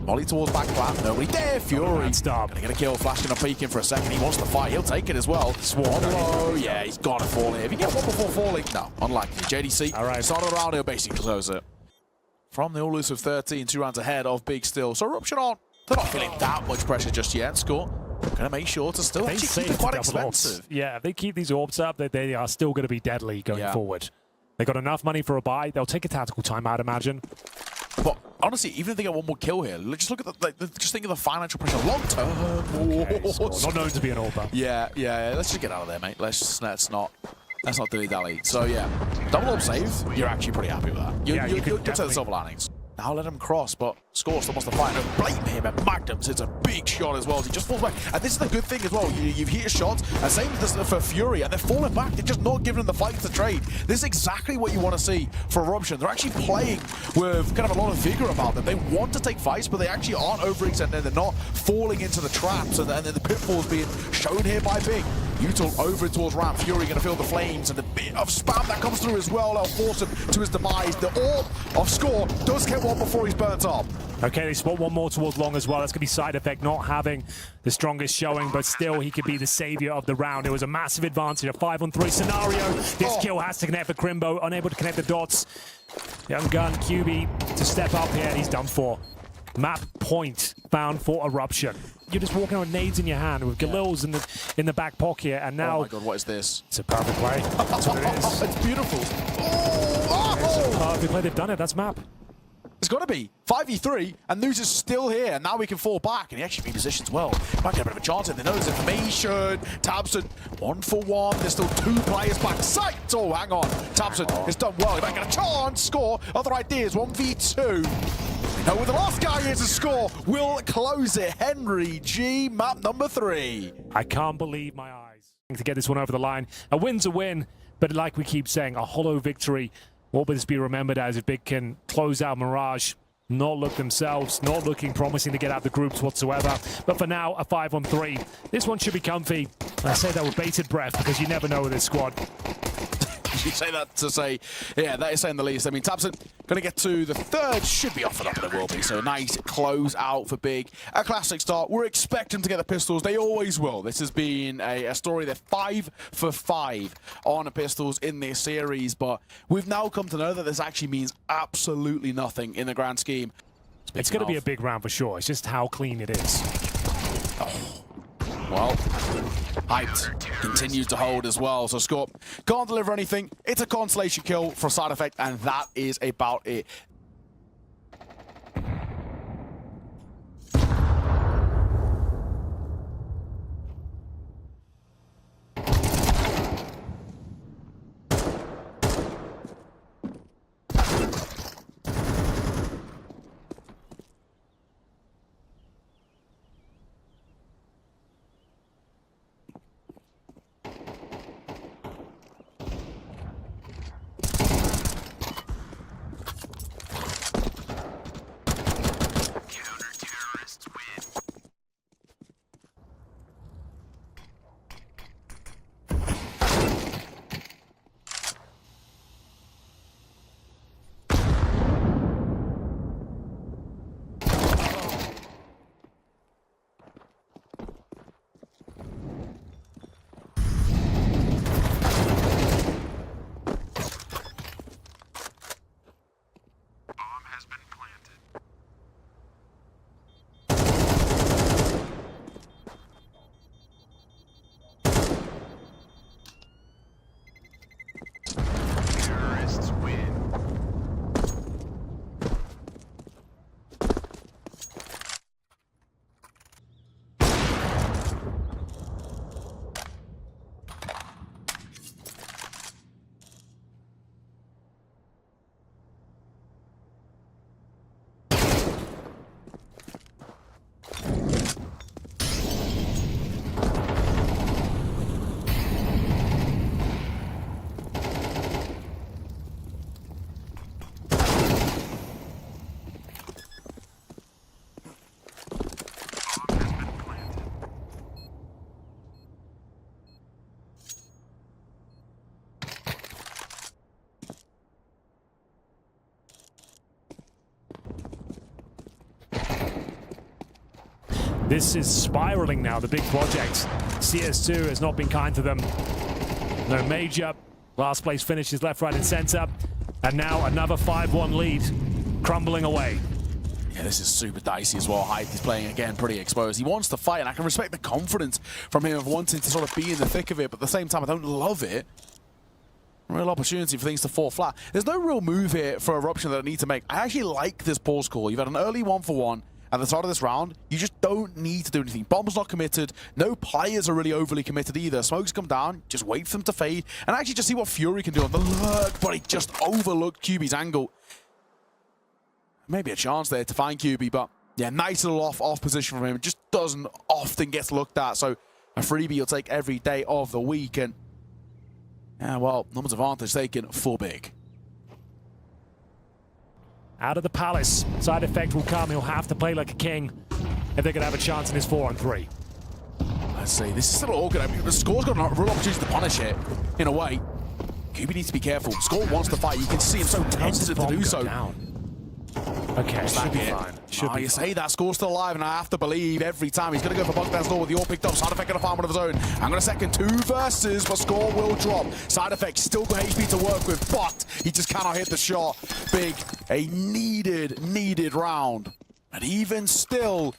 Molly towards back flat. Nobody there. Fury. Stop. Gonna get a kill. Flashing and peeking for a second. He wants to fight. He'll take it as well. Swarm. Oh, yeah, he's got to fall here. If you get one before falling, no, unlikely. JDC. All right. Started around, he'll basically close it. From the all-elusive 13, 2 rounds ahead of Big still. So Eruption on. They're not feeling that much pressure just yet. Score. Gonna make sure to still actually keep it quite expensive. Orbs. Yeah, if they keep these orbs up, they are still going to be deadly going forward. They got enough money for a buy. They'll take a tactical time, I'd imagine. But honestly, even if they get one more kill here, just look at just think of the financial pressure long term. Okay, not known to be an orber. Yeah. Let's just get out of there, mate. Let's not dilly dally. So yeah, double orb save. You're actually pretty happy with that. You'll take the silver linings. Now let him cross, but Score still wants to fight. No, blame him, and Magnums hits a big shot as well as he just falls back. And this is the good thing as well. You've hit a shot, and same for Fury, and they're falling back. They're just not giving them the fight to trade. This is exactly what you want to see for Eruption. They're actually playing with kind of a lot of vigor about them. They want to take fights, but they actually aren't overextended. They're not falling into the traps, and the pitfalls being shown here by Big. Util over towards Ramp. Fury going to feel the flames, and the bit of spam that comes through as well. They'll force him to his demise. The orb of Score does get one before he's burnt up. Okay, they spot one more towards Long as well. That's going to be side effect, not having the strongest showing, but still he could be the savior of the round. It was a massive advantage, a 5-on-3 scenario. This kill has to connect for Crimbo, unable to connect the dots. Young gun, QB to step up here, and he's done for. Map point found for Eruption. You're just walking on nades in your hand with Galil's in the back pocket, and now... Oh my god, what is this? It's a perfect play. That's what it is. It's beautiful. It's a perfect play. They've done it. That's map. It's got to be 5v3, and News is still here, and now we can fall back, and he actually repositions well. Might get a bit of a chance in. They know there's information. Tabson, 1-for-1. There's still 2 players back. Sight! Oh, hang on. Tabson has done well. He might get a chance. Score. Other ideas. 1v2. Now, with the last guy here to Score, will close it. Henry G, map number 3. I can't believe my eyes. To get this one over the line. A win's a win, but like we keep saying, a hollow victory. What will this be remembered as if Big can close out Mirage, not look themselves, not looking promising to get out the groups whatsoever. But for now, a 5-on-3. This one should be comfy. I say that with bated breath because you never know with this squad. You say that to say, yeah, that is saying the least. I mean, Tabson going to get to the 3rd, should be offered up, and it will be. So nice close out for Big. A classic start. We're expecting to get the pistols. They always will. This has been a story. They're 5 for 5 on the pistols in this series, but we've now come to know that this actually means absolutely nothing in the grand scheme. It's going to be a big round for sure. It's just how clean it is. Well, Hyped continues to hold as well, so Score can't deliver anything. It's a consolation kill for side effect, and that is about it. This is spiraling now, the big project. CS2 has not been kind to them. No major. Last place finishes left, right, and center. And now another 5-1 lead crumbling away. Yeah, this is super dicey as well. Hype is playing again pretty exposed. He wants to fight, and I can respect the confidence from him of wanting to sort of be in the thick of it, but at the same time, I don't love it. Real opportunity for things to fall flat. There's no real move here for Eruption that I need to make. I actually like this pause call. You've had an early 1-for-1 at the start of this round. You just don't need to do anything. Bomb's not committed. No players are really overly committed either. Smokes come down. Just wait for them to fade. And actually just see what Fury can do on the lurk. But he just overlooked QB's angle. Maybe a chance there to find QB. But yeah, nice little off position from him. It just doesn't often get looked at. So a freebie you'll take every day of the week. And yeah, well, numbers advantage taken for big. Out of the palace, side effect will come. He'll have to play like a king if they're going to have a chance in his 4-on-3. Let's see, this is still awkward. I mean, the Score's got a real opportunity to punish it, in a way. QB needs to be careful. Score wants to fight. You can see him so tempted to do so. Down? Okay, should be fine. Should be say that Score's still alive, and I have to believe every time he's going to go for Bogdan's door with the all picked up. Side effect going to find one of his own. I'm going to second 2 verses, but Score will drop. Side effect still got HP to work with, but he just cannot hit the shot. Big, a needed round. And even still,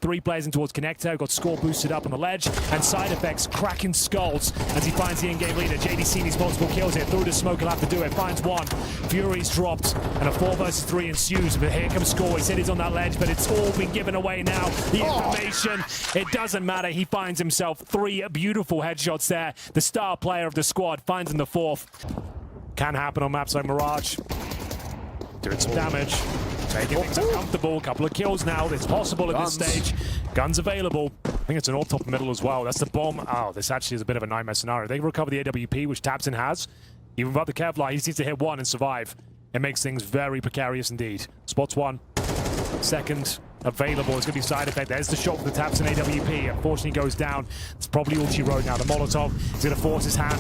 3 players in towards Connector, got Score boosted up on the ledge, and side effects cracking skulls as he finds the in-game leader. JDC needs multiple kills here. Through the smoke, he'll have to do it. Finds one. Fury's dropped, and a 4 versus 3 ensues. But here comes Score. He said he's on that ledge, but it's all been given away now. The information, it doesn't matter. He finds himself 3 beautiful headshots there. The star player of the squad finds him the 4th. Can happen on maps like Mirage. Doing some damage. Taking things uncomfortable. A couple of kills now. It's possible at this stage. Guns available. I think it's an all-top middle as well. That's the bomb. Oh, this actually is a bit of a nightmare scenario. They recover the AWP, which Tabson has. Even without the Kevlar, he just needs to hit 1 and survive. It makes things very precarious indeed. Spots 1. Second available. It's going to be side effect. There's the shot for the Tabson AWP. Unfortunately goes down. It's probably all she wrote now. The Molotov is going to force his hand.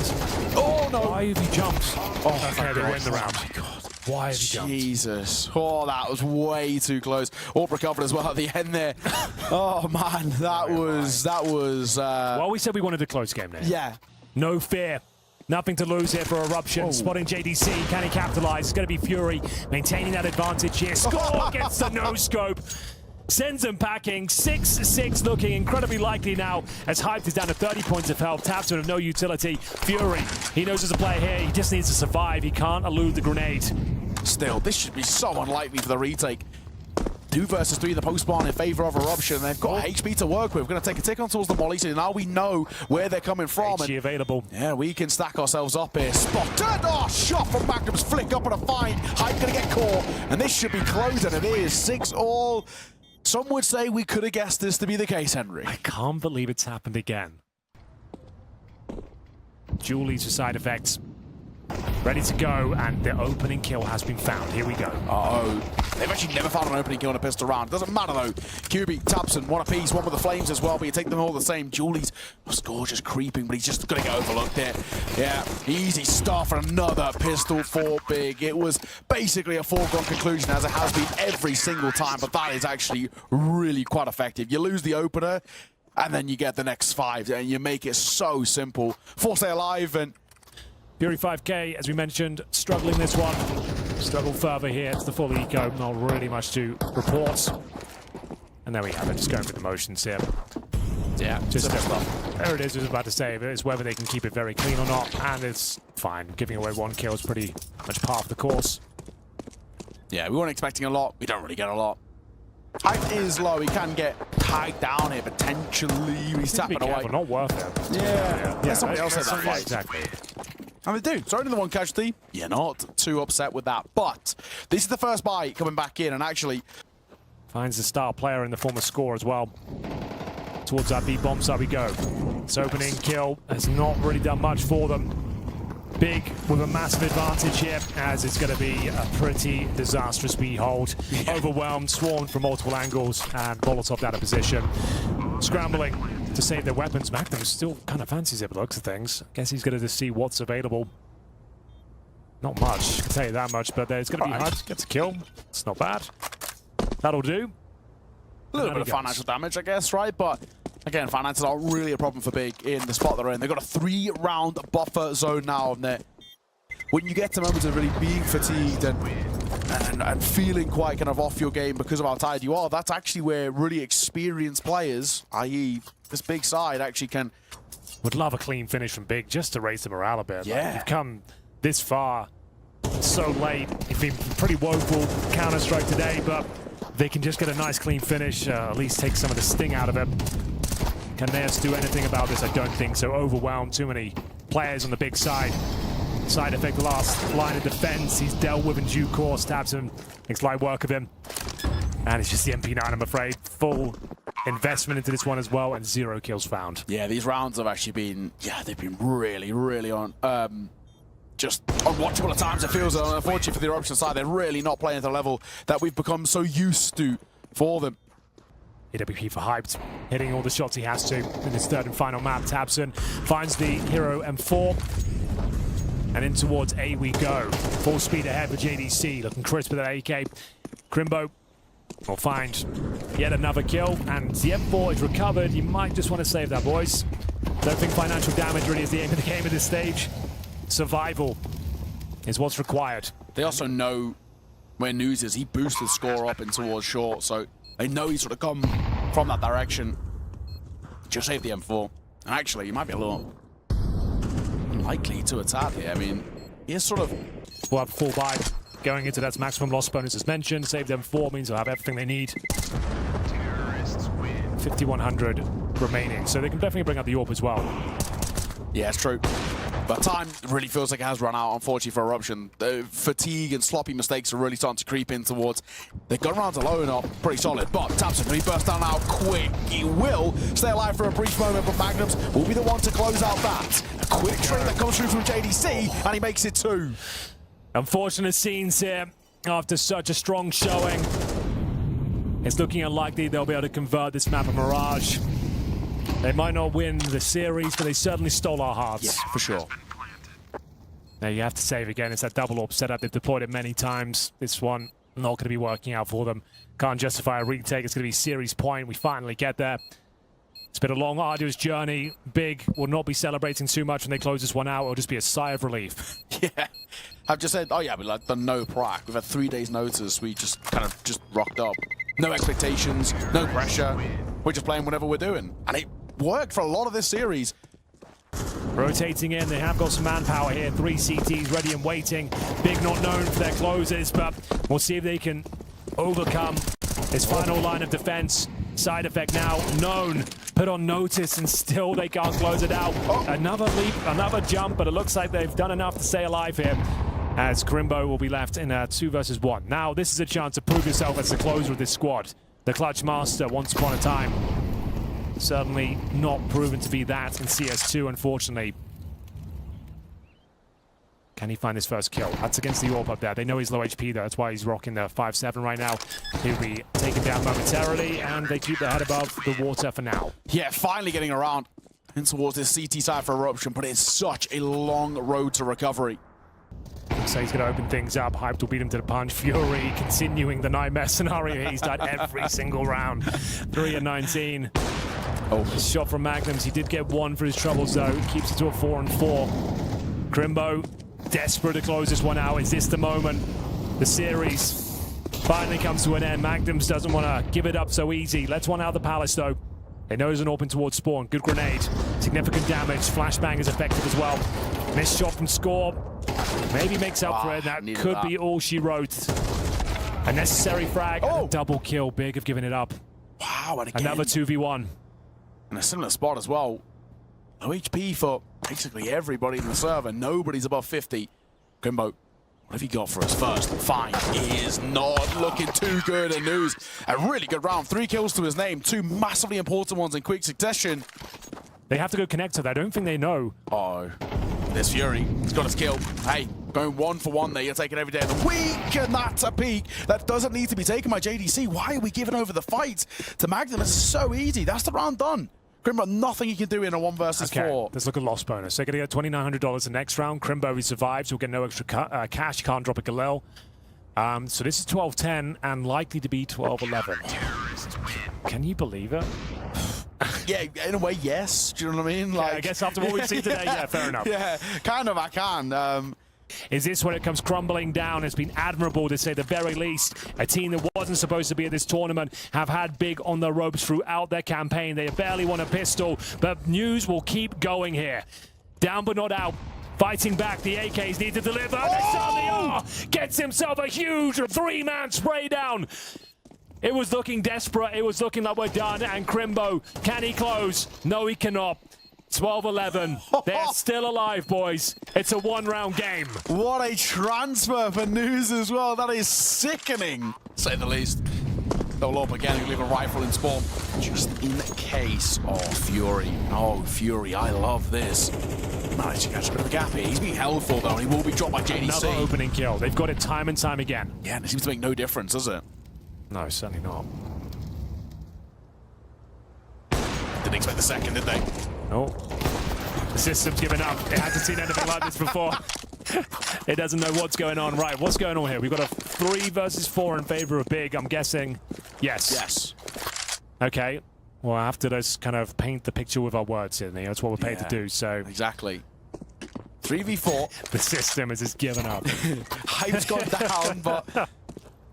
Oh, no. Why have he jumped? Oh, okay, they win the round. Oh, my God. Why have he jumped? Jesus. Oh, that was way too close. All recovered as well at the end there. Oh, man. That was... Well, we said we wanted a close game there. Yeah. No fear. Nothing to lose here for Eruption. Spotting JDC. Can he capitalize? It's going to be Fury maintaining that advantage here. Score gets the no-scope. Sends them packing. 6-6 looking incredibly likely now as Hyped is down to 30 points of health. Tabson of no utility. Fury, he knows as a player here, he just needs to survive. He can't elude the grenade. Still, this should be so unlikely for the retake. 2 versus 3 in the post-spawn in favor of Eruption. They've got HP to work with. We're going to take a tick on towards the molly, so now we know where they're coming from. HG available. Yeah, we can stack ourselves up here. Spotted! Oh, shot from Magnum's flick up on a find. Hype going to get caught, and this should be close, and it is 6-all. Some would say we could have guessed this to be the case, Henry. I can't believe it's happened again. Julie's for side effects. Ready to go, and the opening kill has been found. Here we go. Uh-oh. They've actually never found an opening kill on a pistol round. Doesn't matter, though. QB, Tabson, one apiece, one with the flames as well, but you take them all the same. Julie's Score just creeping, but he's just going to get overlooked there. Yeah, easy stuff, and another pistol for Big. It was basically a foregone conclusion, as it has been every single time, but that is actually really quite effective. You lose the opener, and then you get the next 5, and you make it so simple. Force stay alive, and Fury 5K, as we mentioned, struggling this one. Struggle further here. It's the full eco. Not really much to report. And there we have it. Just going through the motions here. yeah, Just there it is. I was about to say, but it's whether they can keep it very clean or not. And it's fine. Giving away 1 kill is pretty much par of the course. Yeah, we weren't expecting a lot. We don't really get a lot. Height is low. He can get tagged down here potentially. He's tapping away. Not worth it. Yeah. Somebody else said that fight. Exactly. And they do. It's only the 1 casualty. You're not too upset with that. But this is the first buy coming back in, and actually finds the star player in the form of Score as well. Towards that B bomb side we go. This opening kill has not really done much for them. Big with a massive advantage here, as it's going to be a pretty disastrous behold. Overwhelmed, swarmed from multiple angles, and Molotov out of position. Scrambling to save their weapons. Magnum still kind of fancies it, but looks at things. Guess he's going to just see what's available. Not much, I can tell you that much, but there's going to be HUD. Gets a kill. It's not bad. That'll do. A little bit of financial damage, I guess, right? But again, finances aren't really a problem for Big in the spot they're in. They've got a 3-round buffer zone now, and when you get to moments of really being fatigued and feeling quite kind of off your game because of how tired you are, that's actually where really experienced players, i.e. this Big side, actually can... Would love a clean finish from Big just to raise the morale a bit. Yeah. Like, you've come this far so late. You've been pretty woeful Counter-Strike today, but they can just get a nice clean finish, at least take some of the sting out of it. Can MESA do anything about this? I don't think so. Overwhelmed, too many players on the Big side. Side effect, the last line of defense he's dealt with in due course. Tabson makes light work of him. And it's just the MP9, I'm afraid. Full investment into this one as well, and 0 kills found. Yeah, these rounds have actually been, they've been really, really on, just unwatchable at times, it feels. Unfortunately for the Eruption side, they're really not playing at the level that we've become so used to for them. EWP for Hyped, hitting all the shots he has to in his third and final map. Tabson finds the hero M4, and in towards A we go. Full speed ahead for JDC, looking crisp with that AK. Crimbo will find yet another kill, and the M4 is recovered. You might just want to save that, boys. Don't think financial damage really is the aim of the game at this stage. Survival is what's required. They also know where News is. He boosted score up in towards short, so they know he's sort of come from that direction. Just save the M4. And actually, he might be a little unlikely to attack here. I mean, he is sort of... We'll have full buy going into that maximum loss bonus as mentioned. Save them 4 means they'll have everything they need. 5,100 remaining, so they can definitely bring up the AWP as well. Yeah, it's true. But time really feels like it has run out, unfortunately, for Eruption. The fatigue and sloppy mistakes are really starting to creep in towards... Their gun rounds alone are pretty solid, but Tabson, he bursts down now quick. He will stay alive for a brief moment, but Magnums will be the one to close out that. A quick trade that comes through from JDC, and he makes it 2. Unfortunate scenes here after such a strong showing. It's looking unlikely they'll be able to convert this map of Mirage. They might not win the series, but they certainly stole our hearts. Yeah, for sure. Now you have to save again. It's that double AWP setup. They've deployed it many times. This one not going to be working out for them. Can't justify a retake. It's going to be series point. We finally get there. It's been a long, arduous journey. Big will not be celebrating too much when they close this one out. It'll just be a sigh of relief. Yeah. I've just said, oh yeah, we've done no prac. We've had 3 days notice. We just kind of just rocked up. No expectations, no pressure. We're just playing whatever we're doing. And it worked for a lot of this series. Rotating in, they have got some manpower here. 3 CTs ready and waiting. Big not known for their closes, but we'll see if they can overcome this final line of defense. Side effect now known, put on notice, and still they can't close it out. Another leap, another jump, but it looks like they've done enough to stay alive here, as Crimbo will be left in a 2 versus 1. Now this is a chance to prove yourself as the closer of this squad. The clutch master once upon a time. Certainly not proven to be that in CS2, unfortunately. Can he find his first kill? That's against the AWP up there. They know he's low HP though, that's why he's rocking the 5-7 right now. He'll be taken down momentarily, and they keep their head above the water for now. Yeah, finally getting around in towards this CT side for Eruption, but it's such a long road to recovery. So he's going to open things up. Hyped will beat him to the punch. Fury continuing the nightmare scenario. He's done every single round. 3 and 19. Oh, shot from Magnums. He did get 1 for his troubles though. Keeps it to a 4 and 4. Crimbo desperate to close this one out. Is this the moment? The series finally comes to an end. Magnums doesn't want to give it up so easy. Let's one out the palace though. They know there's an open towards spawn. Good grenade. Significant damage. Flashbang is effective as well. Missed shot from Score. Maybe makes up for it. That could be all she wrote. A necessary frag and a double kill. Big have given it up. Wow, and again, another 2v1. In a similar spot as well. Low HP for basically everybody in the server. Nobody's above 50. Crimbo, what have you got for us first? Fine. He is not looking too good. And News, a really good round. 3 kills to his name. 2 massively important ones in quick succession. They have to go connect to that. I don't think they know. Oh, there's Fury. He's got his kill. Hey, going 1 for 1 there. You're taking every day of the week, and that's a peak that doesn't need to be taken by JDC. Why are we giving over the fight to Magnum? It's so easy. That's the round done. Crimbo, nothing he can do in a 1 versus 4. Let's look at loss bonus. They're going to get $2,900 the next round. Crimbo, he survives. He'll get no extra cash. Can't drop a Galil. So this is 12-10 and likely to be 12-11. Can you believe it? Yeah, in a way, yes. Do you know what I mean? Like, I guess after what we've seen today, yeah, fair enough. Yeah, kind of, I can. Is this when it comes crumbling down? It's been admirable, to say the very least. A team that wasn't supposed to be at this tournament have had big on the ropes throughout their campaign. They barely won a pistol, but news will keep going here. Down but not out. Fighting back, the AKs need to deliver. Oh! They certainly are. Gets himself a huge three-man spray down. It was looking desperate. It was looking like we're done. And Crimbo, can he close? No, he cannot. 12-11. They're still alive, boys. It's a one-round game. What a transfer for news as well. That is sickening, to say the least. They'll up again. He'll leave a rifle in spawn. Just in case. Oh, Fury. Oh, Fury. I love this. Managed to catch a bit of a gap here. He's being held for, though, and he will be dropped by JDC. Another opening kill. They've got it time and time again. Yeah, and it seems to make no difference, does it? No, certainly not. Didn't expect the second, did they? No. The system's given up. It hasn't seen anything like this before. It doesn't know what's going on. Right, what's going on here? We've got a 3 versus 4 in favor of Big. I'm guessing yes. Yes. Okay. Well, I have to just kind of paint the picture with our words here. That's what we're paid to do, so... Exactly. 3v4. The system has just given up. Hype's gone down, but...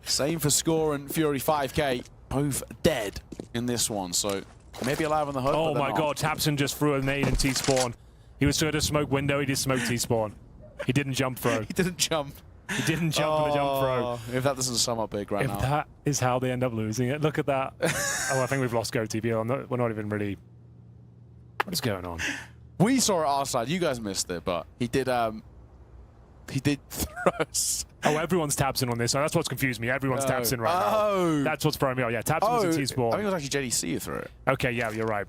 Same for Score and Fury 5K. Both dead in this one, so... Maybe alive on the hook. Oh my god, Tapson just threw a nade in T-spawn. He was sort of smoke window, he just smoked T-spawn. He didn't jump throw. He didn't jump. He didn't jump in the jump throw. If that doesn't sum up Big right now. If that is how they end up losing it, look at that. Oh, I think we've lost GoTV. We're not even really... What is going on? We saw it our side. You guys missed it, but he did thrust. Oh, everyone's Tapson on this. So that's what's confused me. Everyone's Tapson right now. That's what's throwing me out. Yeah, Tapson was a T-spawn. I think it was actually JDC who threw it. Okay, yeah, you're right.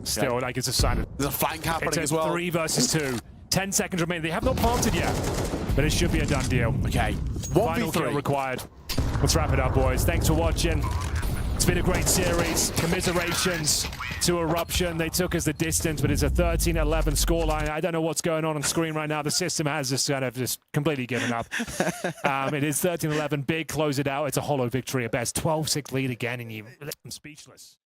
Still, like, it's a sign of... There's a flank happening as well. 3 versus 2. 10 seconds remaining. They have not planted yet, but it should be a done deal. Okay. Final kill required. Let's wrap it up, boys. Thanks for watching. It's been a great series. Commiserations to Eruption. They took us the distance, but it's a 13-11 scoreline. I don't know what's going on screen right now. The system has just kind of just completely given up. It is 13-11. Big close it out. It's a hollow victory at best. 12-6 lead again, and I'm speechless.